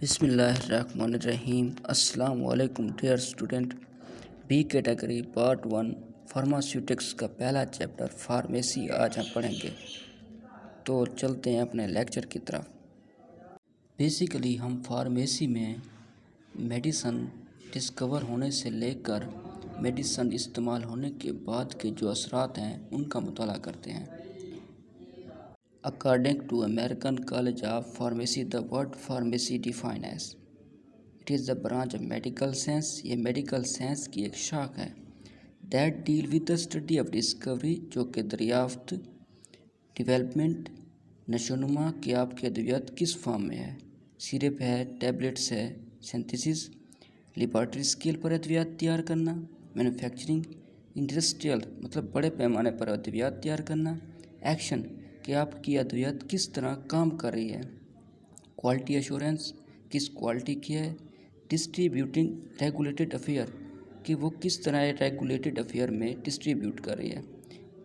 بسم اللہ الرحمن الرحیم۔ السلام علیکم dear student. Be category part 1 فارماسیوٹکس کا پہلا چیپٹر فارمیسی آج ہم پڑھیں گے، تو چلتے ہیں اپنے لیکچر کی طرف۔ بیسیکلی ہم فارمیسی میں میڈیسن ڈسکور ہونے سے لے کر میڈیسن استعمال ہونے کے بعد کے جو اثرات ہیں ان کا مطالعہ کرتے ہیں۔ According to American College of Pharmacy, the word pharmacy defined as it is the branch of medical science، یہ میڈیکل سائنس کی ایک شاخ ہے that deal with the study of discovery، جو کہ دریافت، ڈیولپمنٹ، نشوونما کہ آپ کی ادویات کس فارم میں ہے، سیرپ ہے، ٹیبلٹس ہے، سینتھیسس، لیبارٹری اسکیل پر ادویات تیار کرنا، مینوفیکچرنگ، انڈسٹریل مطلب بڑے پیمانے پر ادویات تیار کرنا، ایکشن کہ آپ کی ادویات کس طرح کام کر رہی ہے، کوالٹی ایشورنس کس کوالٹی کی ہے، ڈسٹریبیوٹنگ ریگولیٹڈ افیئر کہ وہ کس طرح ریگولیٹڈ افیئر میں ڈسٹریبیوٹ کر رہی ہے،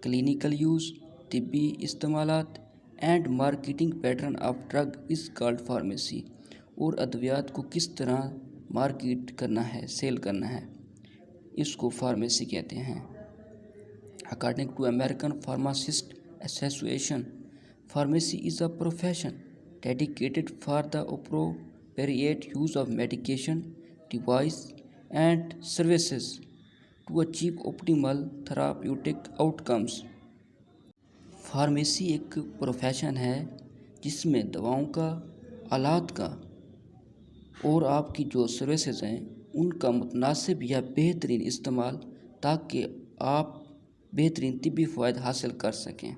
کلینیکل یوز طبی استعمالات، and marketing pattern of drug is called pharmacy, اور ادویات کو کس طرح مارکیٹ کرنا ہے، سیل کرنا ہے، اس کو فارمیسی کہتے ہیں۔ According to American pharmacist association, pharmacy is a profession dedicated for the appropriate use of medication, device, and services to achieve optimal therapeutic outcomes۔ Pharmacy ایک پروفیشن ہے جس میں دواؤں کا، آلات کا اور آپ کی جو سروسز ہیں ان کا متناسب یا بہترین استعمال تاکہ آپ بہترین طبی فوائد حاصل کر سکیں۔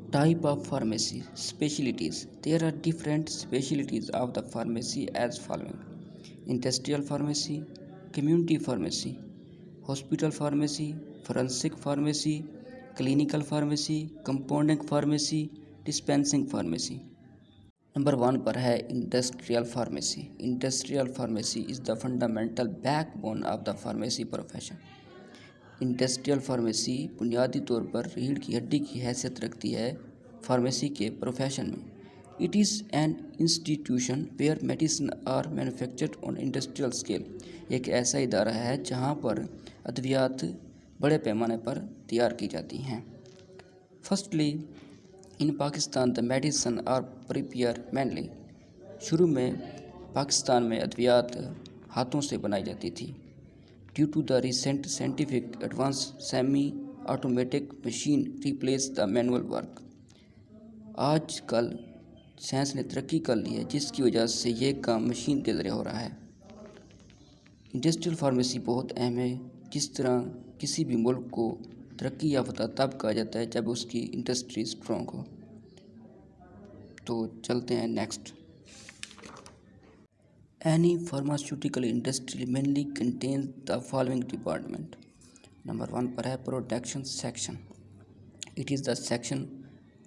Type of pharmacy specialties: there are different specialties of the pharmacy as following: industrial pharmacy, community pharmacy, hospital pharmacy, forensic pharmacy, clinical pharmacy, compounding pharmacy, dispensing pharmacy۔ Number 1 پر ہے industrial pharmacy. Industrial pharmacy is the fundamental back bone of the pharmacy profession. Industrial pharmacy بنیادی طور پر ریڑھ کی ہڈی کی حیثیت رکھتی ہے فارمیسی کے پروفیشن میں۔ It is an institution where medicine are manufactured on industrial scale, ایک ایسا ادارہ ہے جہاں پر ادویات بڑے پیمانے پر تیار کی جاتی ہیں۔ Firstly in Pakistan the medicine are prepare mainly, شروع میں پاکستان میں ادویات ہاتھوں سے بنائی جاتی تھی۔ Due to the recent scientific advance semi automatic machine replace the manual work, آج کل سائنس نے ترقی کر لی ہے جس کی وجہ سے یہ کام مشین کے ذریعے ہو رہا ہے۔ انڈسٹریل فارمیسی بہت اہم ہے، جس طرح کسی بھی ملک کو ترقی یافتہ تب کہا جاتا ہے جب اس کی انڈسٹری اسٹرانگ ہو۔ تو چلتے ہیں next. Any pharmaceutical industry mainly contains the following department۔ Number 1 پر ہے production section. It is the section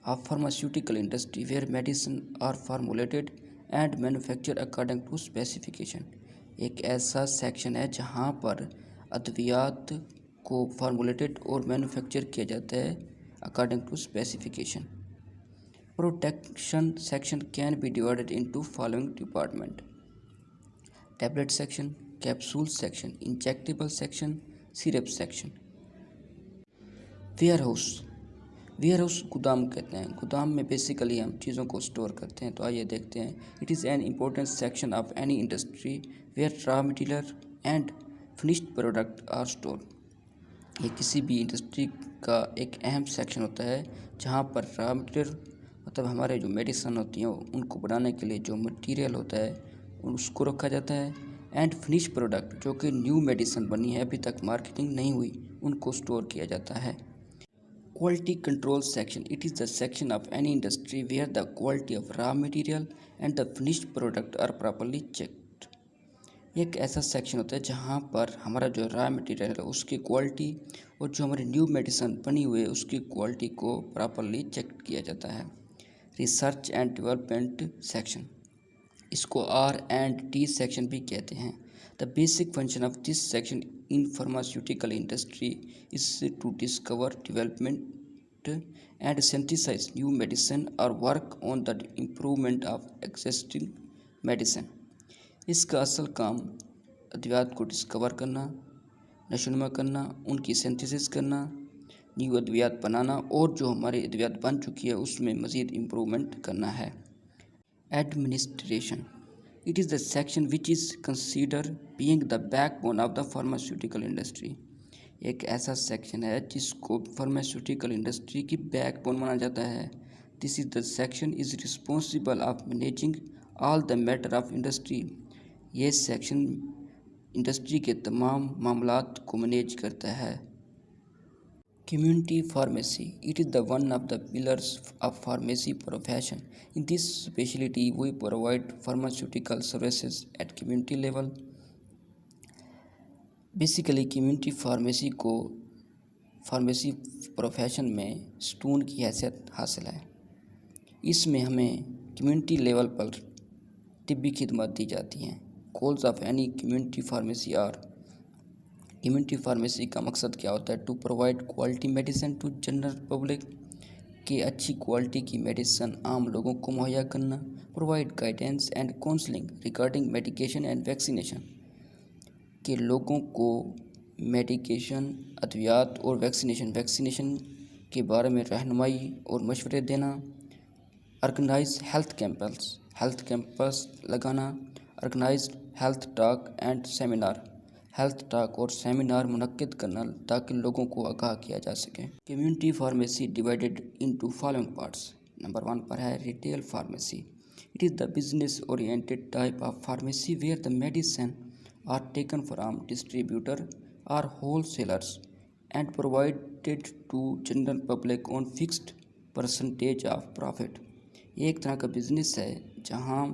of pharmaceutical industry where medicine are formulated and manufactured according to specification۔ ایک ایسا سیکشن ہے جہاں پر ادویات کو فارمولیٹڈ اور مینوفیکچر کیا جاتا ہے according to specification۔ Production section can be divided into following department: tablet section, capsule section, injectable section, syrup section. Where house, where house گودام کہتے ہیں۔ گودام میں بیسیکلی ہم چیزوں کو اسٹور کرتے ہیں، تو آئیے دیکھتے ہیں۔ It is an important section of any industry where raw material and finished product are store. یہ کسی بھی انڈسٹری کا ایک اہم سیکشن ہوتا ہے جہاں پر را مٹیریل مطلب ہمارے جو میڈیسن ہوتی ہیں ان کو بنانے کے لیے جو مٹیریل ہوتا ہے اس کو رکھا جاتا ہے، اینڈ فنش پروڈکٹ جو کہ نیو میڈیسن بنی ہے ابھی تک مارکیٹنگ نہیں ہوئی ان کو اسٹور کیا جاتا ہے۔ Quality control section, it is the section of any industry where the quality of raw material and the finished product are properly checked. ایک ایسا سیکشن ہوتا ہے جہاں پر ہمارا جو را مٹیریل ہے اس کی کوالٹی اور جو ہماری نیو میڈیسن بنی ہوئی ہے اس کی کوالٹی کو پراپرلی چیک کیا جاتا ہے۔ ریسرچ اینڈ ڈیولپمنٹ سیکشن، اس کو R&D سیکشن بھی کہتے ہیں۔ The basic function of this section in pharmaceutical industry is to discover, development and synthesize new medicine اور work on the improvement of existing medicine, اس کا اصل کام ادویات کو ڈسکور کرنا، نشوونما کرنا، ان کی سینتھیسس کرنا، نیو ادویات بنانا اور جو ہماری ادویات بن چکی ہے اس میں مزید امپرومنٹ کرنا ہے۔ Administration, it is the section which is consider being the backbone of the pharmaceutical industry. ایک ایسا سیکشن ہے جس کو فارماسیوٹیکل انڈسٹری کی بیک بون مانا جاتا ہے۔ This is the section is responsible of managing all the matter of industry. یہ سیکشن انڈسٹری کے تمام معاملات کو مینیج کرتا ہے۔ Community pharmacy, it is the one of the pillars of pharmacy profession. In this speciality we provide pharmaceutical services at community level. Basically community pharmacy کو pharmacy profession میں ستون کی حیثیت حاصل ہے۔ اس میں ہمیں کمیونٹی لیول پر طبی خدمات دی جاتی ہیں۔ Goals of any community pharmacy are, community pharmacy کا مقصد کیا ہوتا ہے؟ To provide quality medicine to general public, کہ اچھی کوالٹی کی میڈیسن عام لوگوں کو مہیا کرنا۔ Provide guidance and counselling regarding medication and vaccination, کہ لوگوں کو میڈیکیشن، ادویات اور ویکسینیشن کے بارے میں رہنمائی اور مشورے دینا۔ آرگنائز ہیلتھ کیمپس لگانا۔ Organised health talk and seminar, health talk اور سیمینار منعقد کرنا تاکہ لوگوں کو آگاہ کیا جا سکے۔ Community pharmacy divided into following parts. Number 1 پر ہے retail pharmacy. It is the business oriented type of pharmacy where the medicine are taken from distributor or wholesalers and provided to general public on fixed percentage of profit۔ یہ ایک طرح کا business ہے جہاں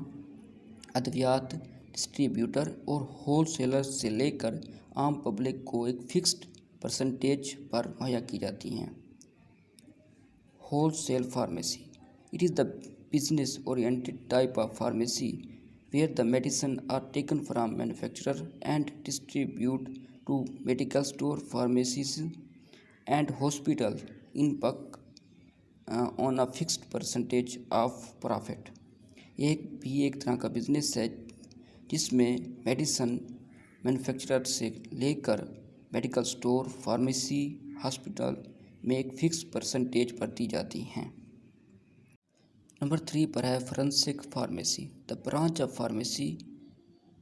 ادویات distributor اور whole seller سے لے کر عام پبلک کو ایک فکسڈ پرسنٹیج پر مہیا کی جاتی ہیں۔ Wholesale pharmacy, it is the business oriented type of pharmacy where the medicine are taken from manufacturer and distributed to medical store, pharmacies and hospital in bulk on a fixed percentage of profit۔ ایک طرح کا business ہے جس میں medicine manufacturer سے لے کر medical store, pharmacy, hospital میں ایک فکس پرسنٹیج پر دی جاتی ہیں۔ نمبر 3 پر ہے forensic pharmacy. The branch of pharmacy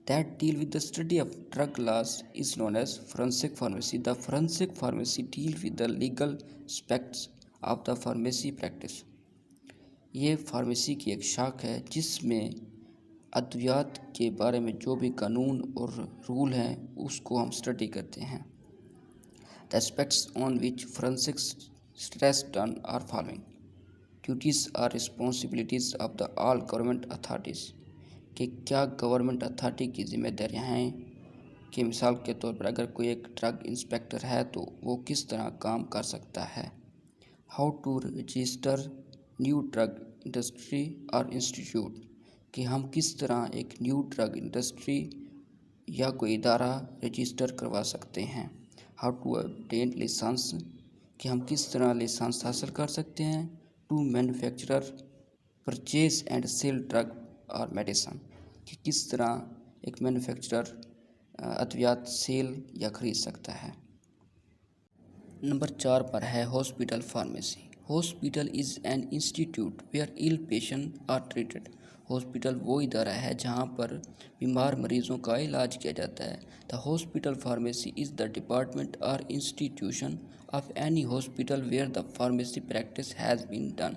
that deal with the study of drug laws is known as forensic pharmacy. The forensic pharmacy deal with the legal aspects of the pharmacy practice. یہ pharmacy کی ایک شاخ ہے جس میں ادویات کے بارے میں جو بھی قانون اور رول ہیں اس کو ہم اسٹڈی کرتے ہیں۔ The aspects on which forensic stress done are following. Duties اور responsibilities of the all government authorities, کہ کیا گورنمنٹ اتھارٹی کی ذمہ داریاں ہیں، کہ مثال کے طور پر اگر کوئی ایک ڈرگ انسپیکٹر ہے تو وہ کس طرح کام کر سکتا ہے۔ How to register new drug industry اور انسٹیٹیوٹ، کہ ہم کس طرح ایک نیو ڈرگ انڈسٹری یا کوئی ادارہ رجسٹر کروا سکتے ہیں۔ ہاؤ ٹو obtain لائسنس، کہ ہم کس طرح لائسنس حاصل کر سکتے ہیں۔ To manufacturer purchase and sale drug اور میڈیسن، کہ کس طرح ایک مینوفیکچرر ادویات سیل یا خرید سکتا ہے۔ نمبر 4 پر ہے hospital pharmacy. Hospital is an institute where ill patient are treated. Hospital وہ ادارہ ہے جہاں پر بیمار مریضوں کا علاج کیا جاتا ہے۔ The hospital pharmacy is the department اور institution of any hospital where the pharmacy practice has been done.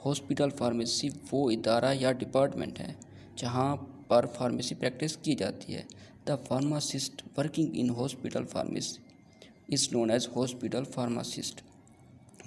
Hospital pharmacy وہ ادارہ یا ڈپارٹمنٹ ہے جہاں پر فارمیسی پریکٹس کی جاتی ہے۔ The pharmacist working in hospital pharmacy is known as hospital pharmacist.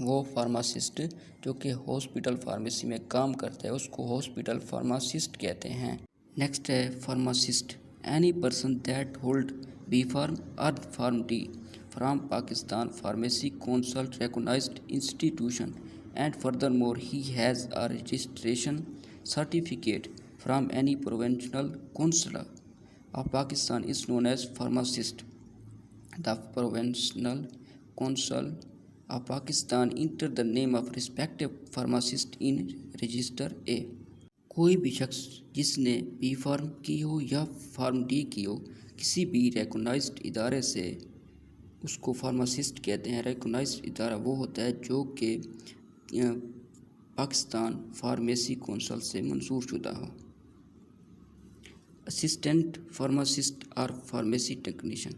وہ فارماسسٹ جو کہ ہاسپٹل فارمیسی میں کام کرتا ہے اس کو ہاسپٹل فارماسسٹ کہتے ہیں۔ نیکسٹ ہے pharmacist, any person that hold B Pharm اور Pharm D from Pakistan pharmacy council recognized institution and furthermore he has a registration certificate from any provincial council of Pakistan is known as pharmacist. The Provincial Council of Pakistan enter the name of respective pharmacist in Register A. کوئی بھی شخص جس نے be form کی ہو یا form D کی ہو کسی بھی ریکگنائزڈ ادارے سے، اس کو فارماسسٹ کہتے ہیں۔ ریکگنائزڈ ادارہ وہ ہوتا ہے جو کہ پاکستان فارمیسی کونسل سے منظور شدہ ہو۔ اسسٹنٹ فارماسسٹ اور pharmacy technician,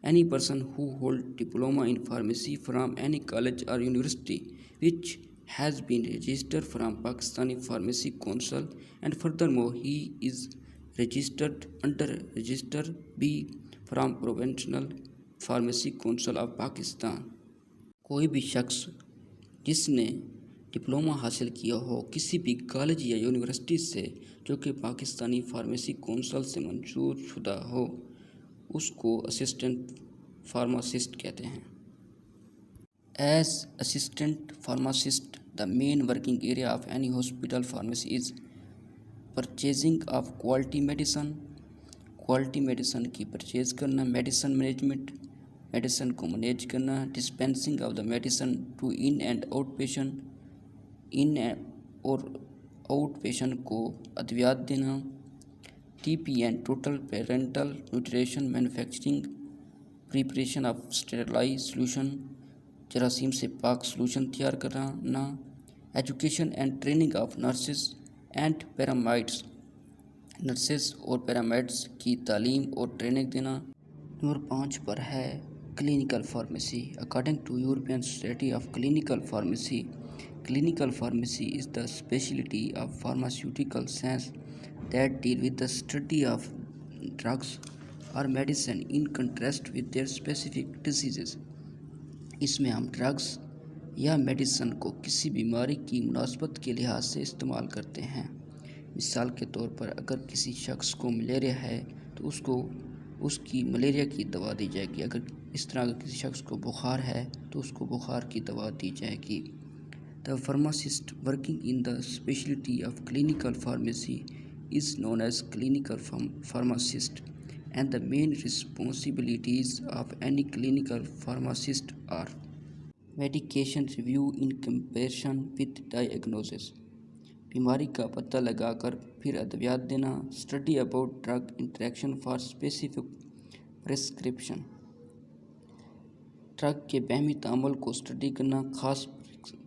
any person who hold diploma in pharmacy from any college or university which has been registered from Pakistani Pharmacy Council, and furthermore he is registered under Register B from Provincial Pharmacy Council of Pakistan۔ کوئی بھی شخص جس نے diploma حاصل کیا ہو کسی بھی college یا یونیورسٹی سے جو کہ پاکستانی فارمیسی کونسل سے منظور شدہ ہو، اس کو اسسٹنٹ فارماسسٹ کہتے ہیں۔ As assistant pharmacist the main working area of any hospital pharmacy is purchasing of quality medicine, quality medicine کی پرچیز کرنا، میڈیسن مینجمنٹ، میڈیسن کو مینیج کرنا، dispensing of the medicine to in and out patient, in اور out patient کو ادویات دینا، T P and total parenteral nutrition, manufacturing preparation of sterilize solution, جراثیم سے پاک سولوشن تیار کرنا، education and training of nurses and pyramids, nurses اور پیرامڈس کی تعلیم اور ٹریننگ دینا۔ نمبر 5 پر ہے clinical pharmacy. According to European society of clinical pharmacy, clinical pharmacy is the specialty of pharmaceutical science that deal with the study of drugs or medicine in contrast with their specific diseases۔ اس میں ہم drugs یا medicine کو کسی بیماری کی مناسبت کے لحاظ سے استعمال کرتے ہیں۔ مثال کے طور پر اگر کسی شخص کو ملیریا ہے تو اس کی ملیریا کی دوا دی جائے گی، اگر اس طرح اگر کسی شخص کو بخار ہے تو اس کو بخار کی دوا دی جائے گی۔ The pharmacist working in the specialty of clinical pharmacy is known as clinical pharmacist, and the main responsibilities of any clinical pharmacist are medication review in comparison with diagnosis، بیماری کا پتہ لگا کر پھر ادویات دینا، study about drug interaction for specific prescription، drug کے باہمی تعامل کو اسٹڈی کرنا خاص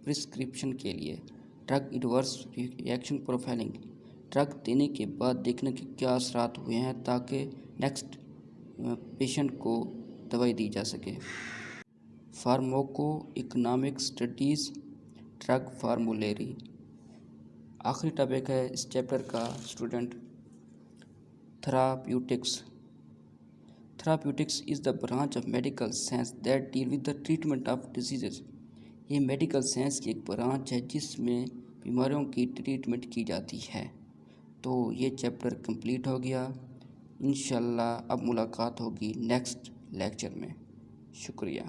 پرسکرپشن کے لیے، drug adverse reaction profiling, drug دینے کے بعد دیکھنا کہ کیا اثرات ہوئے ہیں تاکہ نیکسٹ پیشنٹ کو دوائی دی جا سکے، pharmaco economic studies, drug formulary. آخری ٹاپک ہے اس چیپٹر کا student therapeutics. Therapeutics is the branch of medical science that deal with the treatment of diseases. یہ میڈیکل سائنس کی ایک برانچ ہے جس میں بیماریوں کی ٹریٹمنٹ کی جاتی ہے۔ تو یہ چیپٹر کمپلیٹ ہو گیا۔ انشاءاللہ اب ملاقات ہوگی نیکسٹ لیکچر میں۔ شکریہ۔